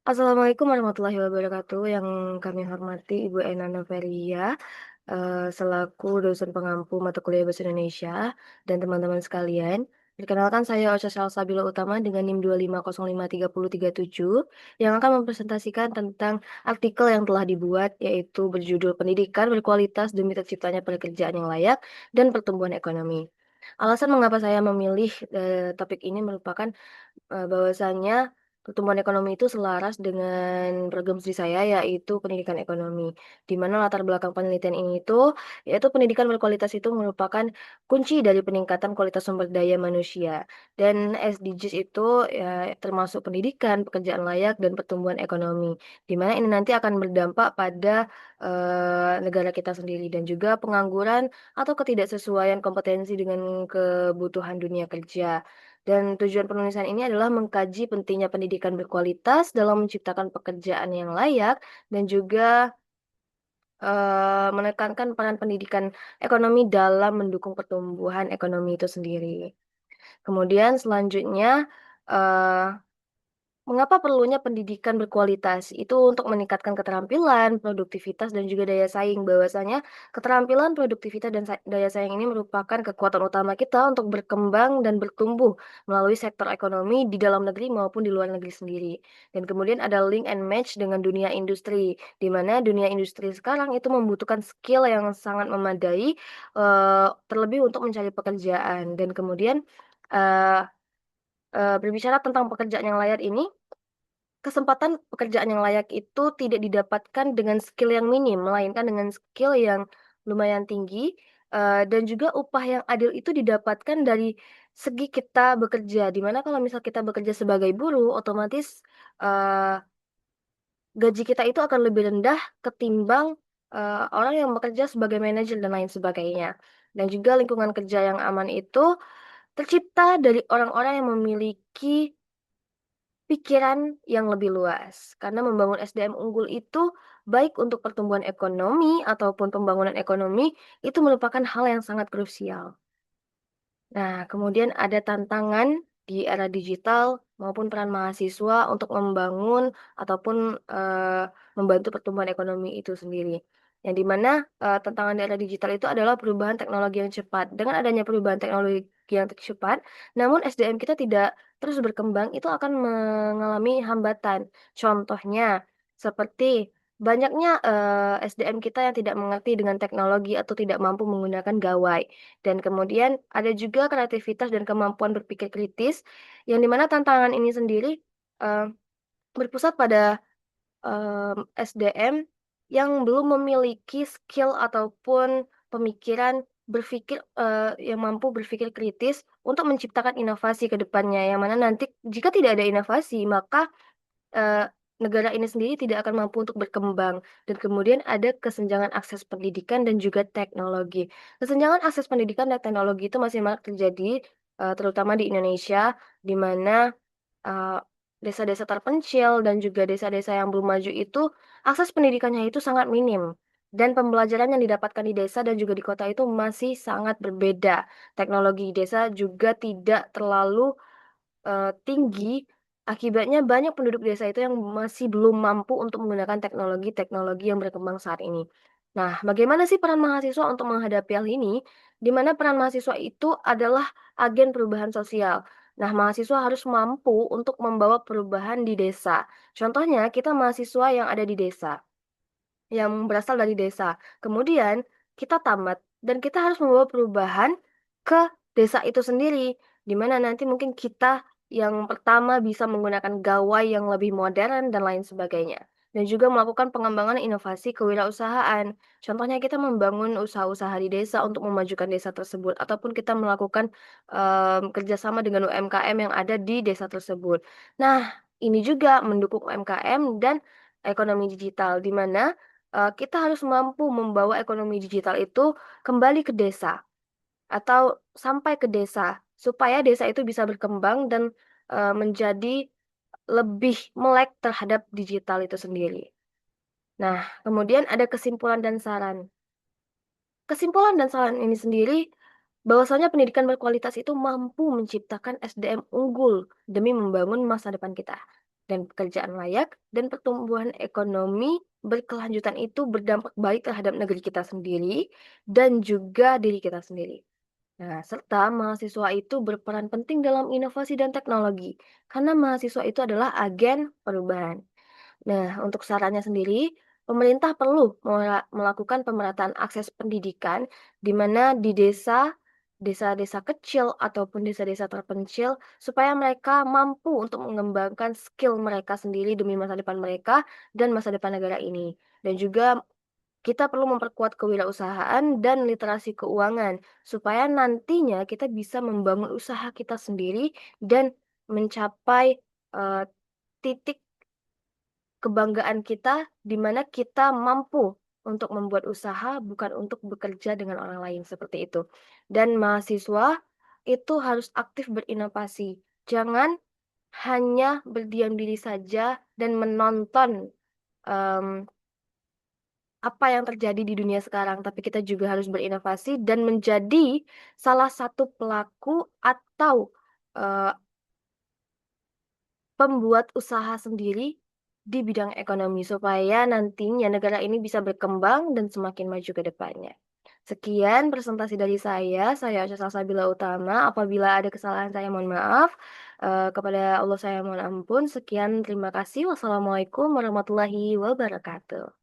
Assalamualaikum warahmatullahi wabarakatuh. Yang kami hormati Ibu Ena Noveria, selaku dosen pengampu mata kuliah Bahasa Indonesia dan teman-teman sekalian. Perkenalkan saya Ocha Salsabila Utama dengan NIM 250533037 yang akan mempresentasikan tentang artikel yang telah dibuat yaitu berjudul Pendidikan Berkualitas Demi Terciptanya Pekerjaan yang Layak dan Pertumbuhan Ekonomi. Alasan mengapa saya memilih topik ini merupakan bahwasannya pertumbuhan ekonomi itu selaras dengan program studi saya, yaitu pendidikan ekonomi. Di mana latar belakang penelitian ini itu, yaitu pendidikan berkualitas itu merupakan kunci dari peningkatan kualitas sumber daya manusia. Dan SDGs itu ya termasuk pendidikan, pekerjaan layak, dan pertumbuhan ekonomi. Di mana ini nanti akan berdampak pada negara kita sendiri dan juga pengangguran atau ketidaksesuaian kompetensi dengan kebutuhan dunia kerja. Dan tujuan penulisan ini adalah mengkaji pentingnya pendidikan berkualitas dalam menciptakan pekerjaan yang layak dan juga menekankan peran pendidikan ekonomi dalam mendukung pertumbuhan ekonomi itu sendiri. Kemudian selanjutnya, eh, mengapa perlunya pendidikan berkualitas? Itu untuk meningkatkan keterampilan, produktivitas, dan juga daya saing. Bahwasanya keterampilan, produktivitas, dan daya saing ini merupakan kekuatan utama kita untuk berkembang dan bertumbuh melalui sektor ekonomi di dalam negeri maupun di luar negeri sendiri. Dan kemudian ada link and match dengan dunia industri, di mana dunia industri sekarang itu membutuhkan skill yang sangat memadai, terlebih untuk mencari pekerjaan. Dan kemudian eh, berbicara tentang pekerjaan yang layak ini, kesempatan pekerjaan yang layak itu tidak didapatkan dengan skill yang minim, melainkan dengan skill yang lumayan tinggi, dan juga upah yang adil itu didapatkan dari segi kita bekerja. Di mana kalau misal kita bekerja sebagai buruh, otomatis eh, gaji kita itu akan lebih rendah ketimbang orang yang bekerja sebagai manajer dan lain sebagainya. Dan juga lingkungan kerja yang aman itu tercipta dari orang-orang yang memiliki pikiran yang lebih luas. Karena membangun SDM unggul itu baik untuk pertumbuhan ekonomi ataupun pembangunan ekonomi itu merupakan hal yang sangat krusial. Nah, kemudian ada tantangan di era digital maupun peran mahasiswa untuk membangun ataupun membantu pertumbuhan ekonomi itu sendiri. Yang dimana tantangan di era digital itu adalah perubahan teknologi yang cepat. Dengan adanya perubahan teknologi yang cepat, namun SDM kita tidak terus berkembang, itu akan mengalami hambatan. Contohnya, seperti banyaknya SDM kita yang tidak mengerti dengan teknologi atau tidak mampu menggunakan gawai. Dan kemudian ada juga kreativitas dan kemampuan berpikir kritis, yang dimana tantangan ini sendiri eh, berpusat pada SDM yang belum memiliki skill ataupun pemikiran berpikir yang mampu berpikir kritis untuk menciptakan inovasi ke depannya. Yang mana nanti jika tidak ada inovasi, maka eh, negara ini sendiri tidak akan mampu untuk berkembang. Dan kemudian ada kesenjangan akses pendidikan dan juga teknologi. Kesenjangan akses pendidikan dan teknologi itu masih marak terjadi, terutama di Indonesia, di mana eh, desa-desa terpencil dan juga desa-desa yang belum maju itu akses pendidikannya itu sangat minim. Dan pembelajaran yang didapatkan di desa dan juga di kota itu masih sangat berbeda. Teknologi di desa juga tidak terlalu tinggi, akibatnya banyak penduduk desa itu yang masih belum mampu untuk menggunakan teknologi-teknologi yang berkembang saat ini. Nah, bagaimana sih peran mahasiswa untuk menghadapi hal ini? Di mana peran mahasiswa itu adalah agen perubahan sosial. Nah, mahasiswa harus mampu untuk membawa perubahan di desa. Contohnya, kita mahasiswa yang ada di desa yang berasal dari desa. Kemudian kita tamat dan kita harus membawa perubahan ke desa itu sendiri, di mana nanti mungkin kita yang pertama bisa menggunakan gawai yang lebih modern dan lain sebagainya. Dan juga melakukan pengembangan inovasi kewirausahaan. Contohnya kita membangun usaha-usaha di desa untuk memajukan desa tersebut. Ataupun kita melakukan kerjasama dengan UMKM yang ada di desa tersebut. Nah, ini juga mendukung UMKM dan ekonomi digital, di mana kita harus mampu membawa ekonomi digital itu kembali ke desa atau sampai ke desa supaya desa itu bisa berkembang dan menjadi lebih melek terhadap digital itu sendiri. Nah, kemudian ada kesimpulan dan saran. Kesimpulan dan saran ini sendiri bahwasanya pendidikan berkualitas itu mampu menciptakan SDM unggul demi membangun masa depan kita. dan pekerjaan layak, dan pertumbuhan ekonomi berkelanjutan itu berdampak baik terhadap negeri kita sendiri dan juga diri kita sendiri. Nah, serta mahasiswa itu berperan penting dalam inovasi dan teknologi, karena mahasiswa itu adalah agen perubahan. Nah, untuk sarannya sendiri, pemerintah perlu melakukan pemerataan akses pendidikan di mana di desa-desa kecil ataupun desa-desa terpencil supaya mereka mampu untuk mengembangkan skill mereka sendiri demi masa depan mereka dan masa depan negara ini. Dan juga kita perlu memperkuat kewirausahaan dan literasi keuangan supaya nantinya kita bisa membangun usaha kita sendiri dan mencapai eh, titik kebanggaan kita, di mana kita mampu untuk membuat usaha, bukan untuk bekerja dengan orang lain, seperti itu. Dan mahasiswa itu harus aktif berinovasi. Jangan hanya berdiam diri saja dan menonton em, apa yang terjadi di dunia sekarang, tapi kita juga harus berinovasi dan menjadi salah satu pelaku atau eh, pembuat usaha sendiri di bidang ekonomi supaya nantinya negara ini bisa berkembang dan semakin maju ke depannya. Sekian presentasi dari saya Aca Salsabila Utama. Apabila ada kesalahan saya mohon maaf. Kepada Allah saya mohon ampun. Sekian, terima kasih. Wassalamualaikum warahmatullahi wabarakatuh.